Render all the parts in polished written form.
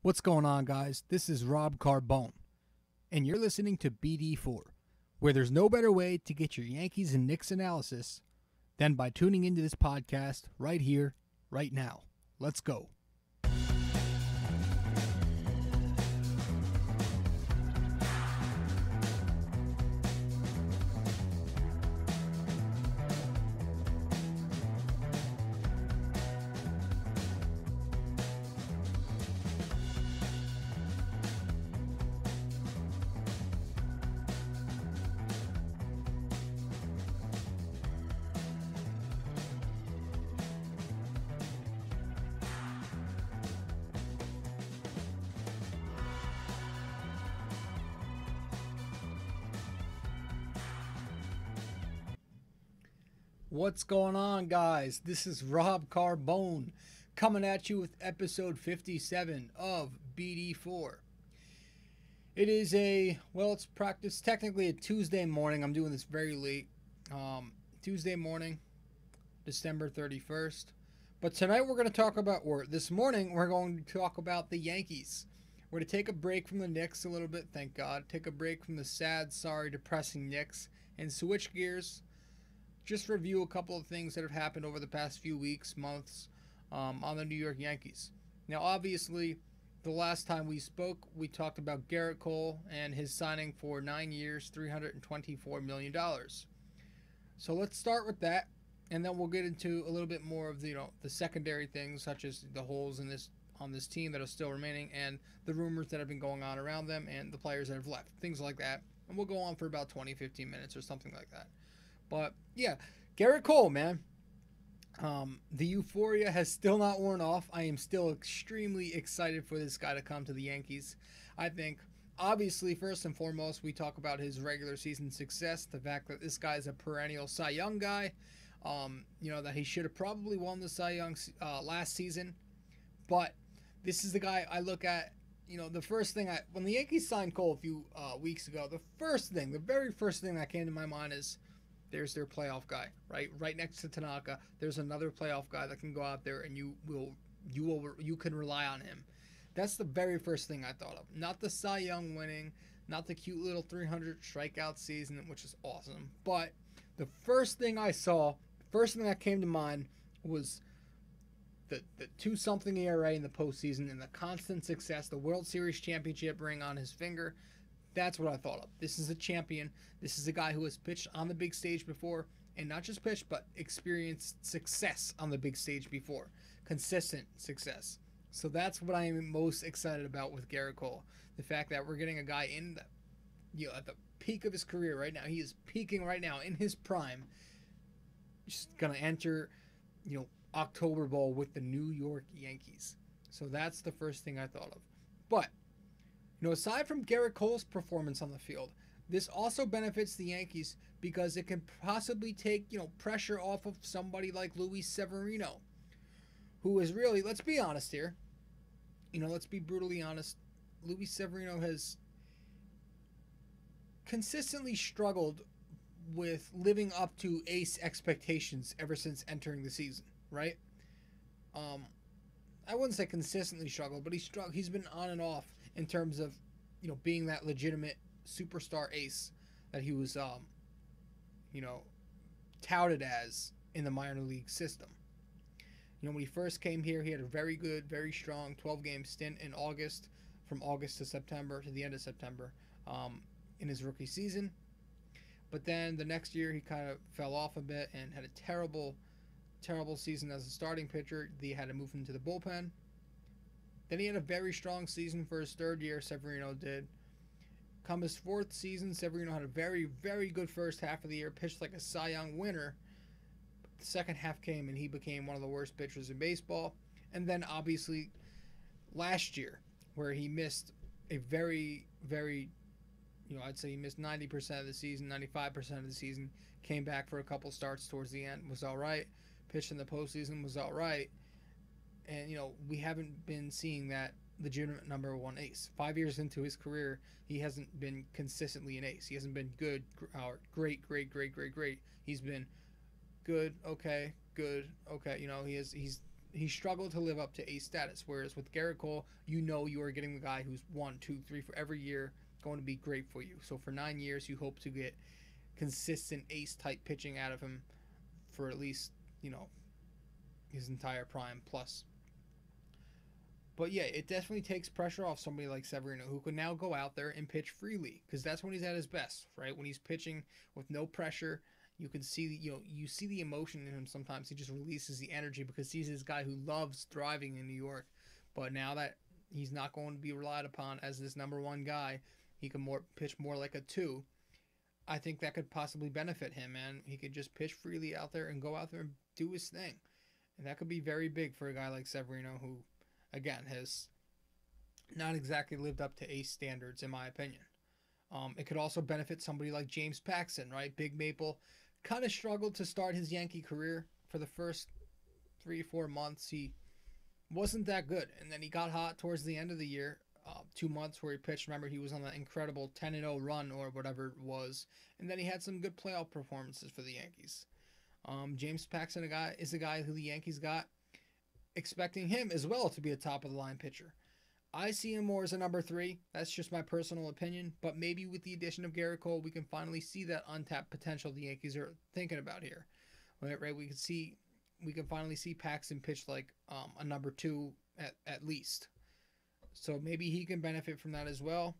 What's going on, guys? This is Rob Carbone, and you're listening to BD4, where there's no better way to get your Yankees and Knicks analysis than by tuning into this podcast right here, right now. Let's go. What's going on, guys? This is Rob Carbone coming at you with episode 57 of BD4. It is it's practice, technically a Tuesday morning. I'm doing this very late. Tuesday morning, December 31st. But tonight we're going to talk about, or this morning we're going to talk about the Yankees. We're going to take a break from the Knicks a little bit, thank God. Take a break from the sad, sorry, depressing Knicks and switch gears. Just review a couple of things that have happened over the past few weeks, months on the New York Yankees. Now, obviously, the last time we spoke, we talked about Gerrit Cole and his signing for 9 years, $324 million. So let's start with that, and then we'll get into a little bit more of the secondary things, such as the holes on this team that are still remaining, and the rumors that have been going on around them, and the players that have left, things like that. And we'll go on for about 20-15 minutes or something like that. But, yeah, Gerrit Cole, man. The euphoria has still not worn off. I am still extremely excited for this guy to come to the Yankees. I think, obviously, first and foremost, we talk about his regular season success, the fact that this guy is a perennial Cy Young guy, that he should have probably won the Cy Young last season. But this is the guy I look at. The first thing when the Yankees signed Cole a few weeks ago, the very first thing that came to my mind is, there's their playoff guy, right? Right next to Tanaka, there's another playoff guy that can go out there and you can rely on him. That's the very first thing I thought of. Not the Cy Young winning, not the cute little 300 strikeout season, which is awesome. But the first thing that came to mind was the 2-something ERA in the postseason and the constant success, the World Series championship ring on his finger. That's what I thought of. This is a champion. This is a guy who has pitched on the big stage before, and not just pitched, but experienced success on the big stage before. Consistent success. So that's what I am most excited about with Gerrit Cole. The fact that we're getting a guy at the peak of his career right now. He is peaking right now in his prime. Just going to enter, October Bowl with the New York Yankees. So that's the first thing I thought of. But aside from Gerrit Cole's performance on the field, this also benefits the Yankees because it can possibly take, pressure off of somebody like Luis Severino, who is really, let's be honest here, let's be brutally honest, Luis Severino has consistently struggled with living up to ace expectations ever since entering the season, right? I wouldn't say consistently struggled, but he's been on and off in terms of, being that legitimate superstar ace that he was, touted as in the minor league system. When he first came here, he had a very good, very strong 12-game stint in August, from August to September, to the end of September, in his rookie season. But then the next year, he kind of fell off a bit and had a terrible, terrible season as a starting pitcher. They had to move him to the bullpen. Then he had a very strong season for his third year, Severino did. Come his fourth season, Severino had a very, very good first half of the year, pitched like a Cy Young winner. The second half came and he became one of the worst pitchers in baseball. And then obviously last year, where he missed a very, very, I'd say he missed 90% of the season, 95% of the season, came back for a couple starts towards the end, was all right. Pitched in the postseason, was all right. And, we haven't been seeing that legitimate number one ace. 5 years into his career, he hasn't been consistently an ace. He hasn't been good, or great. He's been good, okay, good, okay. He's he struggled to live up to ace status. Whereas with Garrett Cole, you know you are getting the guy who's 1, 2, 3 for every year going to be great for you. So for 9 years, you hope to get consistent ace type pitching out of him for at least his entire prime plus. But yeah, it definitely takes pressure off somebody like Severino, who can now go out there and pitch freely, because that's when he's at his best, right? When he's pitching with no pressure, you can see, you see the emotion in him. Sometimes he just releases the energy because he's this guy who loves thriving in New York. But now that he's not going to be relied upon as this number one guy, he can pitch more like a 2. I think that could possibly benefit him, man. He could just pitch freely out there and go out there and do his thing. And that could be very big for a guy like Severino, who, again, has not exactly lived up to ace standards, in my opinion. It could also benefit somebody like James Paxton, right? Big Maple kind of struggled to start his Yankee career for the first 3-4 months. He wasn't that good, and then he got hot towards the end of the year. 2 months where he pitched. Remember, he was on that incredible 10-0 run or whatever it was, and then he had some good playoff performances for the Yankees. James Paxton is a guy who the Yankees got, expecting him as well to be a top-of-the-line pitcher. I see him more as a number 3. That's just my personal opinion, but maybe with the addition of Garrett Cole, we can finally see that untapped potential the Yankees are thinking about here. Right? We can finally see Paxton pitch like a number 2 at least. So maybe he can benefit from that as well.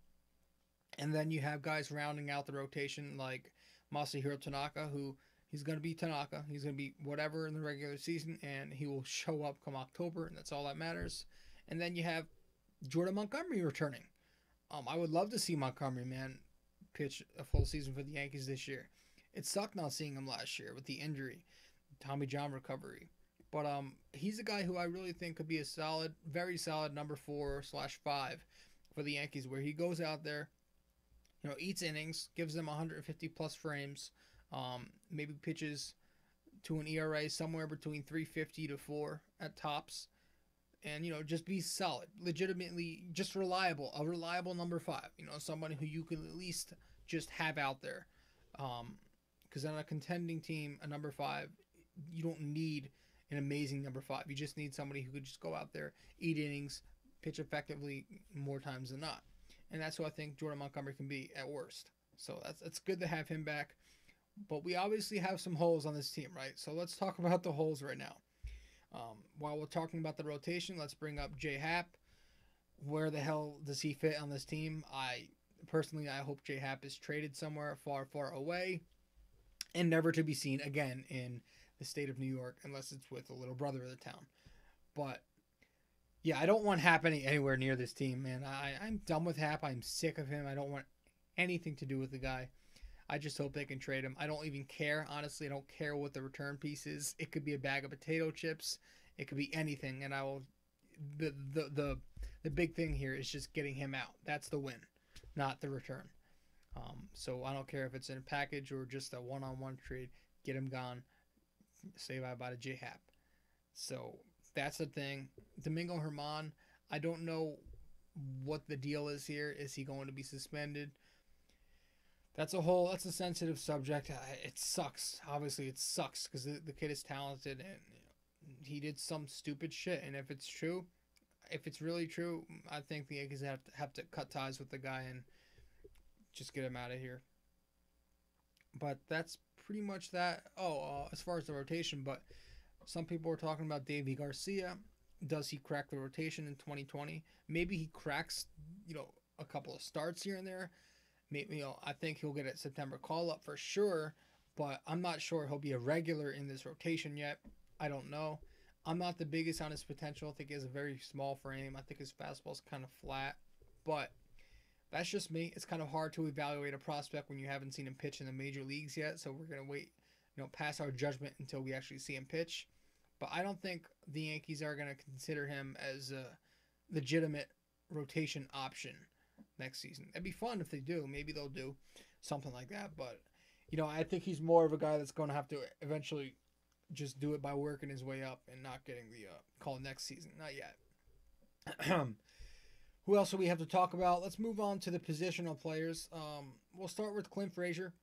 And then you have guys rounding out the rotation like Masahiro Tanaka, who he's going to be Tanaka. He's going to be whatever in the regular season, and he will show up come October, and that's all that matters. And then you have Jordan Montgomery returning. I would love to see Montgomery, man, pitch a full season for the Yankees this year. It sucked not seeing him last year with the injury, Tommy John recovery. But he's a guy who I really think could be a solid, very solid number 4/5 for the Yankees, where he goes out there, eats innings, gives them 150 plus frames, maybe pitches to an ERA somewhere between 3.50 to 4 at tops, and just be solid, legitimately just reliable, a reliable number 5. Somebody who you can at least just have out there, because on a contending team, a number 5, you don't need an amazing number 5. You just need somebody who could just go out there, eat innings, pitch effectively more times than not. And that's who I think Jordan Montgomery can be at worst. So that's good to have him back. But we obviously have some holes on this team, right? So let's talk about the holes right now. While we're talking about the rotation, let's bring up J Happ. Where the hell does he fit on this team? I hope J Happ is traded somewhere far, far away and never to be seen again in the state of New York, unless it's with the little brother of the town. But yeah, I don't want Happ anywhere near this team, man. I'm done with Happ. I'm sick of him. I don't want anything to do with the guy. I just hope they can trade him. I don't even care. Honestly, I don't care what the return piece is. It could be a bag of potato chips. It could be anything, and I will. The big thing here is just getting him out. That's the win, not the return. So I don't care if it's in a package or just a one-on-one trade. Get him gone. Say bye-bye to J Happ. So that's the thing. Domingo Germán, I don't know what the deal is here. Is he going to be suspended? That's a sensitive subject. It sucks. Obviously, it sucks because the kid is talented and he did some stupid shit. And if it's true, if it's really true, I think the Yankees have to cut ties with the guy and just get him out of here. But that's pretty much that. As far as the rotation, but some people were talking about Davy Garcia. Does he crack the rotation in 2020? Maybe he cracks, a couple of starts here and there. Maybe, I think he'll get a September call-up for sure, but I'm not sure he'll be a regular in this rotation yet. I don't know. I'm not the biggest on his potential. I think he has a very small frame. I think his fastball's kind of flat, but that's just me. It's kind of hard to evaluate a prospect when you haven't seen him pitch in the major leagues yet, so we're going to wait, pass our judgment until we actually see him pitch. But I don't think the Yankees are going to consider him as a legitimate rotation option next season. It'd be fun if they do. Maybe they'll do something like that. But, I think he's more of a guy that's going to have to eventually just do it by working his way up and not getting the call next season. Not yet. Who else do we have to talk about? Let's move on to the positional players. We'll start with Clint Frazier.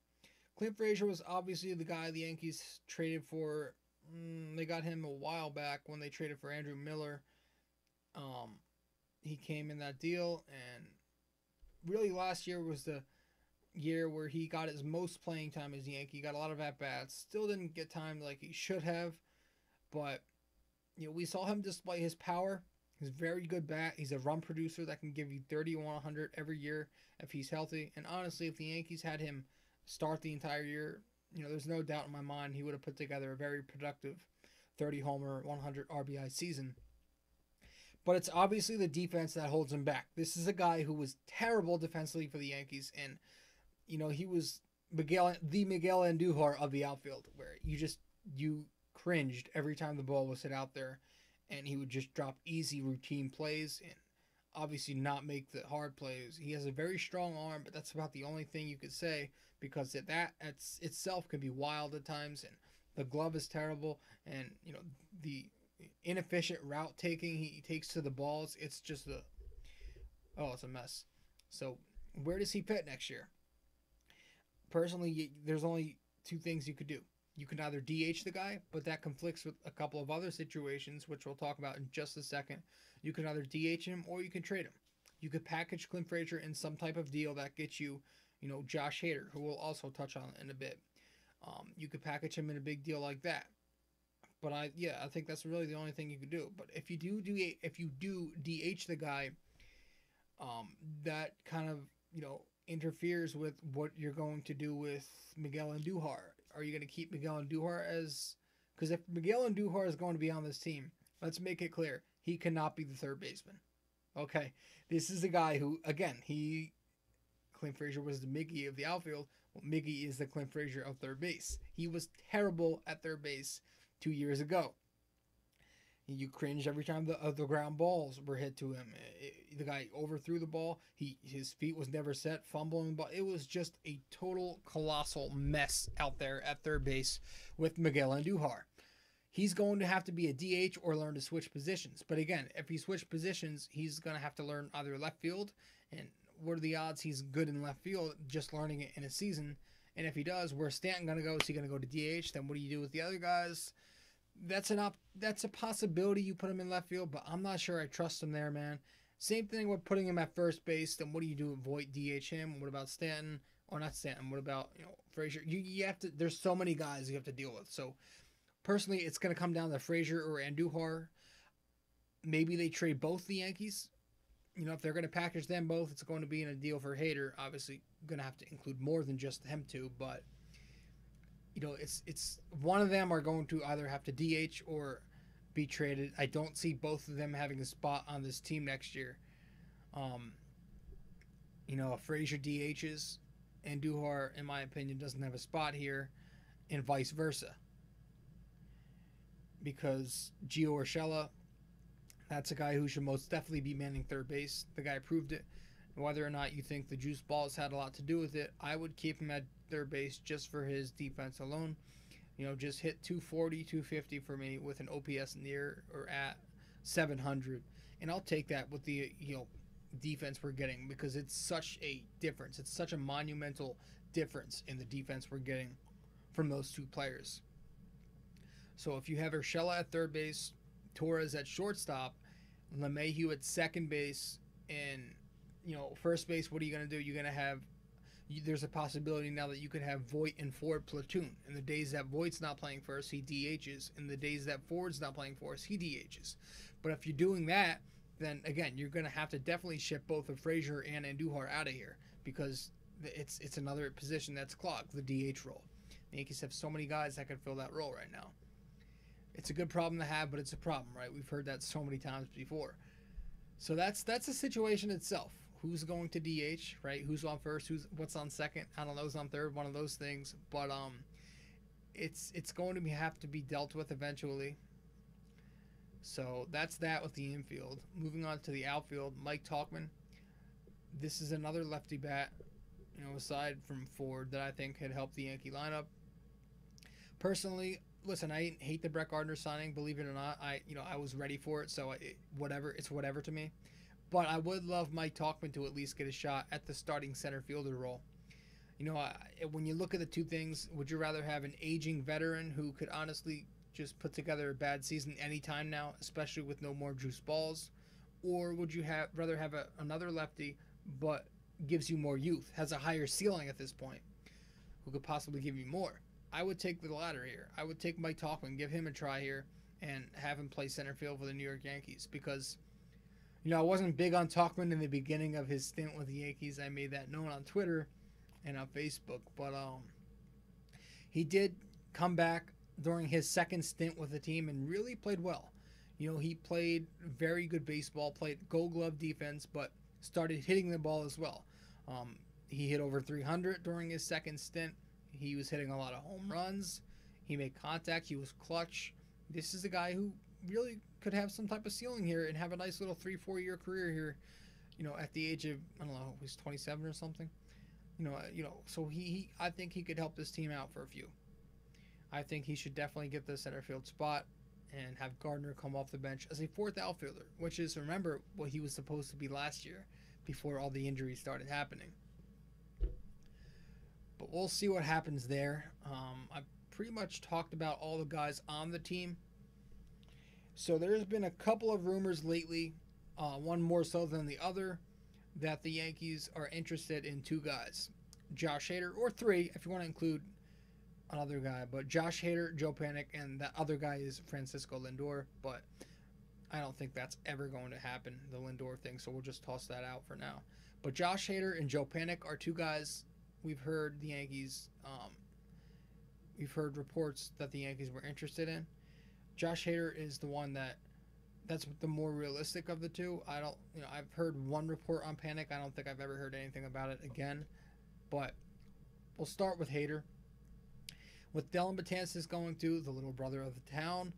Clint Frazier was obviously the guy the Yankees traded for They got him a while back when they traded for Andrew Miller. Um, he came in that deal, and really last year was the year where he got his most playing time as a Yankee. He got a lot of at bats. Still didn't get time like he should have, but we saw him display his power. He's a very good bat. He's a run producer that can give you 30 or 100 every year if he's healthy. And honestly, if the Yankees had him start the entire year, there's no doubt in my mind he would have put together a very productive 30 homer, 100 RBI season. But it's obviously the defense that holds him back. This is a guy who was terrible defensively for the Yankees, and he was the Miguel Andujar of the outfield, where you cringed every time the ball was hit out there, and he would just drop easy routine plays and obviously not make the hard plays. He has a very strong arm, but that's about the only thing you could say, because that itself can be wild at times, and the glove is terrible, and the inefficient route taking he takes to the balls, it's just it's a mess. So where does he fit next year? Personally, there's only two things you could do. You can either DH the guy, but that conflicts with a couple of other situations, which we'll talk about in just a second. You can either DH him or you can trade him. You could package Clint Frazier in some type of deal that gets you, Josh Hader, who we'll also touch on in a bit. You could package him in a big deal like that. But I think that's really the only thing you could do. But if you do DH the guy, that kind of interferes with what you're going to do with Miguel Andujar. Are you going to keep Miguel Andujar as? Because if Miguel Andujar is going to be on this team, let's make it clear, he cannot be the third baseman. Okay, this is a guy who, again, Clint Frazier was the Miggy of the outfield. Well, Miggy is the Clint Frazier of third base. He was terrible at third base 2 years ago. You cringe every time the ground balls were hit to him. The guy overthrew the ball. His feet was never set, fumbling the ball. It was just a total colossal mess out there at third base with Miguel Andujar. He's going to have to be a DH or learn to switch positions. But again, if he switched positions, he's going to have to learn either left field. And what are the odds he's good in left field, just learning it in a season? And if he does, where's Stanton going to go? Is he going to go to DH? Then what do you do with the other guys? That's a possibility you put him in left field, but I'm not sure I trust him there, man. Same thing with putting him at first base. Then what do you do? Avoid DH him? What about Stanton? Or not Stanton? What about Frazier? You have to. There's so many guys you have to deal with. So personally, it's going to come down to Frazier or Andujar. Maybe they trade both the Yankees. If they're going to package them both, it's going to be in a deal for Hader. Obviously, going to have to include more than just them two, but it's one of them are going to either have to DH or be traded. I don't see both of them having a spot on this team next year. If Frazier DHs, Andujar, in my opinion, doesn't have a spot here, and vice versa. Because Gio Urshela, that's a guy who should most definitely be manning third base. The guy proved it. Whether or not you think the juice balls had a lot to do with it, I would keep him at third base just for his defense alone. Just hit 240, 250 for me with an OPS near or at 700. And I'll take that with the, defense we're getting, because it's such a difference. It's such a monumental difference in the defense we're getting from those two players. So if you have Urshela at third base, Torres at shortstop, LeMahieu at second base, and first base, what are you going to do? You're going to have, there's a possibility now that you could have Voit and Ford platoon. In the days that Voigt's not playing first, he DHs. In the days that Ford's not playing first, he DHs. But if you're doing that, then again, you're going to have to definitely ship both of Frazier and Andujar out of here, because it's another position that's clogged, the DH role. The Yankees have so many guys that can fill that role right now. It's a good problem to have, but it's a problem, right? We've heard that so many times before. So that's the situation itself. Who's going to DH, right? Who's on first? What's on second? I don't know. Who's on third? One of those things. But it's going to have to be dealt with eventually. So that's that with the infield. Moving on to the outfield, Mike Tauchman. This is another lefty bat, aside from Ford, that I think had helped the Yankee lineup. Personally, listen, I hate the Brett Gardner signing. Believe it or not, I was ready for it. So it's whatever to me. But I would love Mike Tauchman to at least get a shot at the starting center fielder role. When you look at the two things, would you rather have an aging veteran who could honestly just put together a bad season anytime now, especially with no more juice balls? Or would you rather have another lefty, but gives you more youth, has a higher ceiling at this point, who could possibly give you more? I would take the latter here. I would take Mike Tauchman, give him a try here, and have him play center field for the New York Yankees. Because, I wasn't big on Tauchman in the beginning of his stint with the Yankees. I made that known on Twitter and on Facebook. But he did come back during his second stint with the team and really played well. He played very good baseball, played Gold Glove defense, but started hitting the ball as well. He hit over 300 during his second stint. He was hitting a lot of home runs. He made contact. He was clutch. This is a guy who really could have some type of ceiling here and have a nice little 3-4 year career here. At the age of, I don't know, he's 27 or something. So I think he could help this team out for a few. I think he should definitely get the center field spot and have Gardner come off the bench as a fourth outfielder, which is, remember, what he was supposed to be last year before all the injuries started happening. But we'll see what happens there. I've pretty much talked about all the guys on the team. So there's been a couple of rumors lately, one more so than the other, that the Yankees are interested in two guys. Josh Hader, or three, if you want to include another guy. But Josh Hader, Joe Panik, and that other guy is Francisco Lindor. But I don't think that's ever going to happen, the Lindor thing. So we'll just toss that out for now. But Josh Hader and Joe Panik are two guys we've heard the Yankees, we've heard reports that the Yankees were interested in. Josh Hader is the one that's the more realistic of the two. I've heard one report on Panik. I don't think I've ever heard anything about it again. But we'll start with Hader. With Dellin Betances going to the little brother of the town,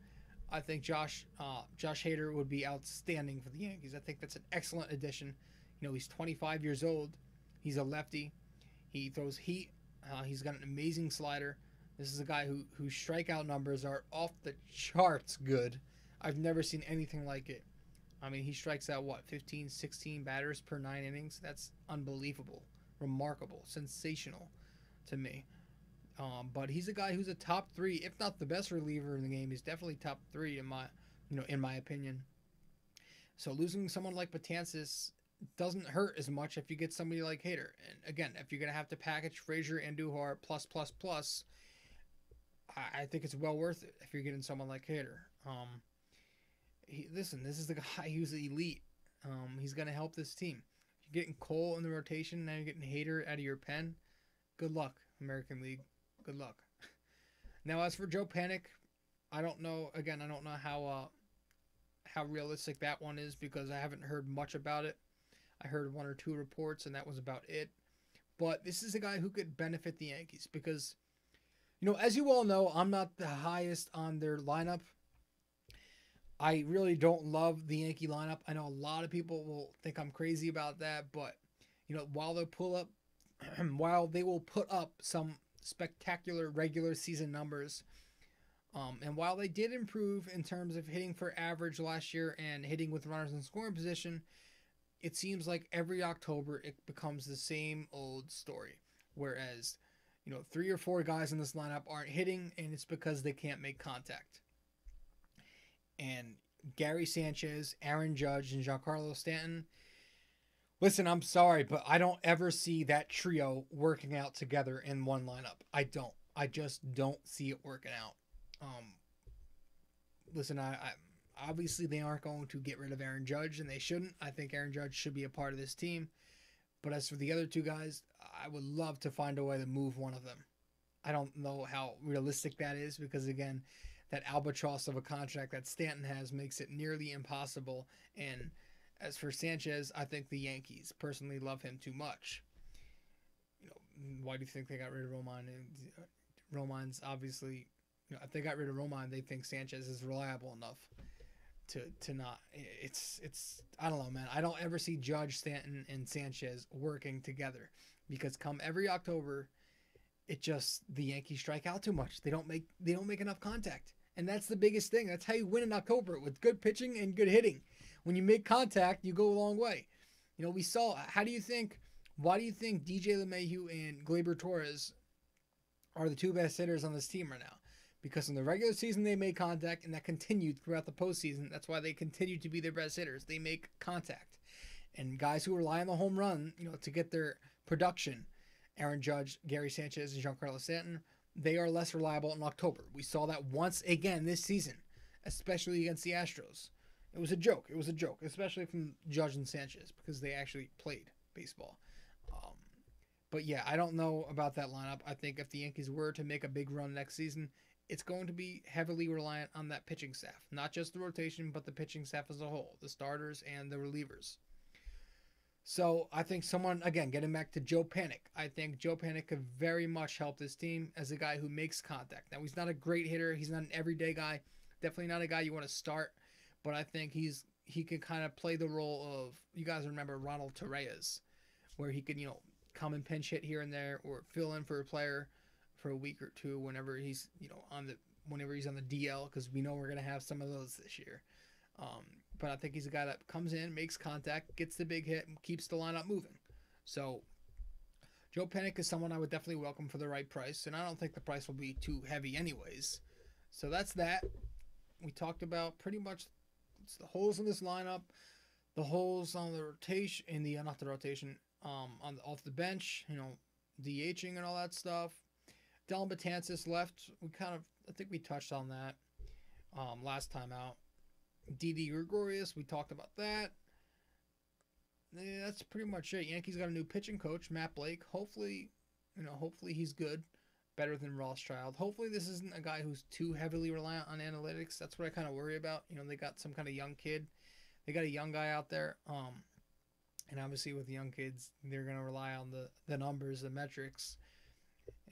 I think Josh Hader would be outstanding for the Yankees. I think that's an excellent addition. He's 25 years old. He's a lefty. He throws heat. He's got an amazing slider. This is a guy whose strikeout numbers are off the charts good. I've never seen anything like it. I mean, he strikes out, 15, 16 batters per 9 innings? That's unbelievable. Remarkable. Sensational to me. But he's a guy who's a top 3, if not the best reliever in the game. He's definitely top 3 in my opinion. So losing someone like Betances doesn't hurt as much if you get somebody like Hader. And again, if you're going to have to package Frazier and Duhar plus, I think it's well worth it if you're getting someone like Hader. This is the guy who's elite. He's going to help this team. If you're getting Cole in the rotation, now you're getting Hader out of your pen. Good luck, American League. Good luck. Now, as for Joe Panik, I don't know. Again, I don't know how realistic that one is because I haven't heard much about it. I heard 1 or 2 reports, and that was about it. But this is a guy who could benefit the Yankees because, as you all know, I'm not the highest on their lineup. I really don't love the Yankee lineup. I know a lot of people will think I'm crazy about that, but, while they will put up some spectacular regular season numbers, and while they did improve in terms of hitting for average last year and hitting with runners in scoring position, it seems like every October it becomes the same old story. Whereas, 3 or 4 guys in this lineup aren't hitting, and it's because they can't make contact. And Gary Sanchez, Aaron Judge, and Giancarlo Stanton, listen, I'm sorry, but I don't ever see that trio working out together in one lineup. I don't. I just don't see it working out. Listen, I obviously they aren't going to get rid of Aaron Judge, and they shouldn't. I think Aaron Judge should be a part of this team. But as for the other 2 guys, I would love to find a way to move one of them. I don't know how realistic that is because, again, that albatross of a contract that Stanton has makes it nearly impossible. And as for Sanchez, I think the Yankees personally love him too much. Why do you think they got rid of Romine? Romine's obviously, if they got rid of Romine, they think Sanchez is reliable enough to not. It's I don't know, man. I don't ever see Judge, Stanton, and Sanchez working together because come every October, the Yankees strike out too much. They don't make enough contact. And that's the biggest thing. That's how you win in October, with good pitching and good hitting. When you make contact, you go a long way. We saw, why do you think DJ LeMahieu and Gleyber Torres are the 2 best hitters on this team right now? because in the regular season they made contact, and that continued throughout the postseason. That's why they continued to be their best hitters. They make contact. And guys who rely on the home run, to get their production, Aaron Judge, Gary Sanchez, and Giancarlo Stanton, they are less reliable in October. We saw that once again this season, especially against the Astros. It was a joke. It was a joke, especially from Judge and Sanchez, because they actually played baseball. But yeah, I don't know about that lineup. I think if the Yankees were to make a big run next season, it's going to be heavily reliant on that pitching staff. Not just the rotation, but the pitching staff as a whole, the starters and the relievers. So I think someone, again, getting back to Joe Panik, I think Joe Panik could very much help this team as a guy who makes contact. Now, he's not a great hitter. He's not an everyday guy. Definitely not a guy you want to start. But I think he can kind of play the role of, you guys remember Ronald Torreyes, where he could, come and pinch hit here and there, or fill in for a player for a week or two whenever he's, whenever he's on the DL, because we know we're going to have some of those this year. But I think he's a guy that comes in, makes contact, gets the big hit, and keeps the lineup moving. So Joe Panik is someone I would definitely welcome for the right price, and I don't think the price will be too heavy anyways. So that's that. We talked about pretty much the holes in this lineup, the holes on the rotation, not the rotation, off the bench, DHing and all that stuff. Dellin Betances left. I think we touched on that last time out. Didi Gregorius, we talked about that. Yeah, that's pretty much it. Yankees got a new pitching coach, Matt Blake. Hopefully he's good, better than Rothschild. Hopefully this isn't a guy who's too heavily reliant on analytics. That's what I kind of worry about. They got some kind of young kid. They got a young guy out there. And obviously with young kids, they're going to rely on the numbers, the metrics.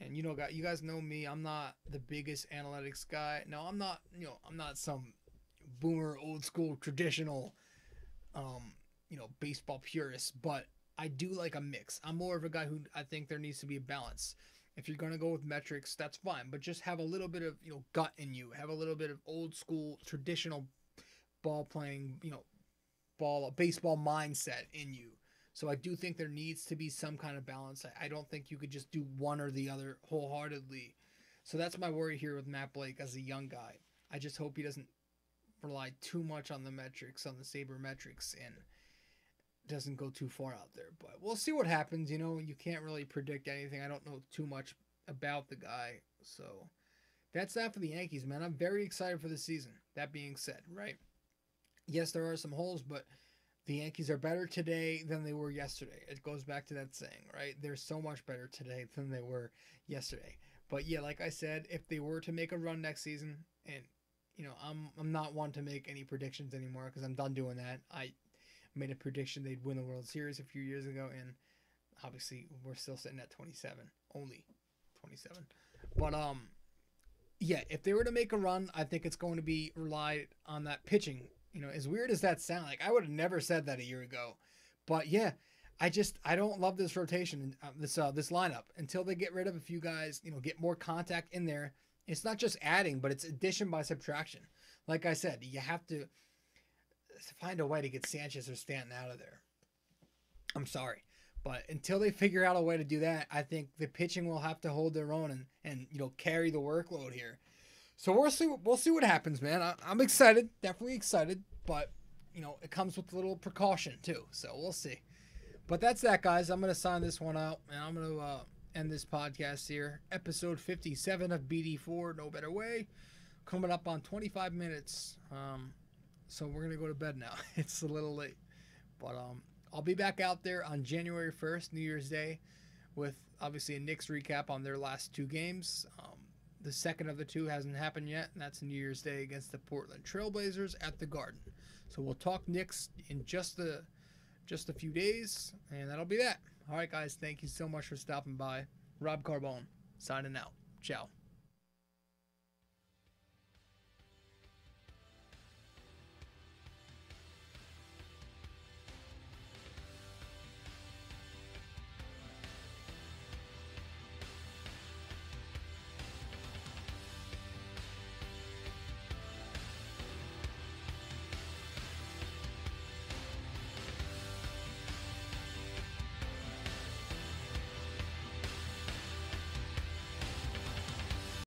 And you guys know me. I'm not the biggest analytics guy. No, I'm not, I'm not some boomer, old school, traditional, baseball purist, but I do like a mix. I'm more of a guy who I think there needs to be a balance. If you're going to go with metrics, that's fine, but just have a little bit of, gut in you. Have a little bit of old school, traditional ball playing, baseball mindset in you. So I do think there needs to be some kind of balance. I don't think you could just do one or the other wholeheartedly. So that's my worry here with Matt Blake as a young guy. I just hope he doesn't rely too much on the metrics, on the Saber metrics, and doesn't go too far out there. But we'll see what happens. You can't really predict anything. I don't know too much about the guy. So that's that for the Yankees, man. I'm very excited for the season. That being said, right? Yes, there are some holes, but the Yankees are better today than they were yesterday. It goes back to that saying, right? They're so much better today than they were yesterday. But yeah, like I said, if they were to make a run next season, and I'm not one to make any predictions anymore because I'm done doing that. I made a prediction they'd win the World Series a few years ago, and obviously we're still sitting at 27, only 27. But yeah, if they were to make a run, I think it's going to be relied on that pitching. As weird as that sounds, like I would have never said that a year ago, but yeah, I don't love this rotation, this lineup until they get rid of a few guys. Get more contact in there. It's not just adding, but it's addition by subtraction. Like I said, you have to find a way to get Sanchez or Stanton out of there. I'm sorry. But until they figure out a way to do that, I think the pitching will have to hold their own and carry the workload here. So we'll see what happens, man. I'm excited, definitely excited, but it comes with a little precaution too. So we'll see. But that's that, guys. I'm gonna sign this one out, and I'm gonna end this podcast here. Episode 57 of BD4, No Better Way, coming up on 25 minutes. So we're gonna go to bed now. It's a little late, but I'll be back out there on January 1st, New Year's Day, with obviously a Knicks recap on their last two games. The second of the two hasn't happened yet, and that's New Year's Day against the Portland Trailblazers at the Garden. So we'll talk Knicks in just a few days, and that'll be that. All right, guys, thank you so much for stopping by. Rob Carbone, signing out. Ciao.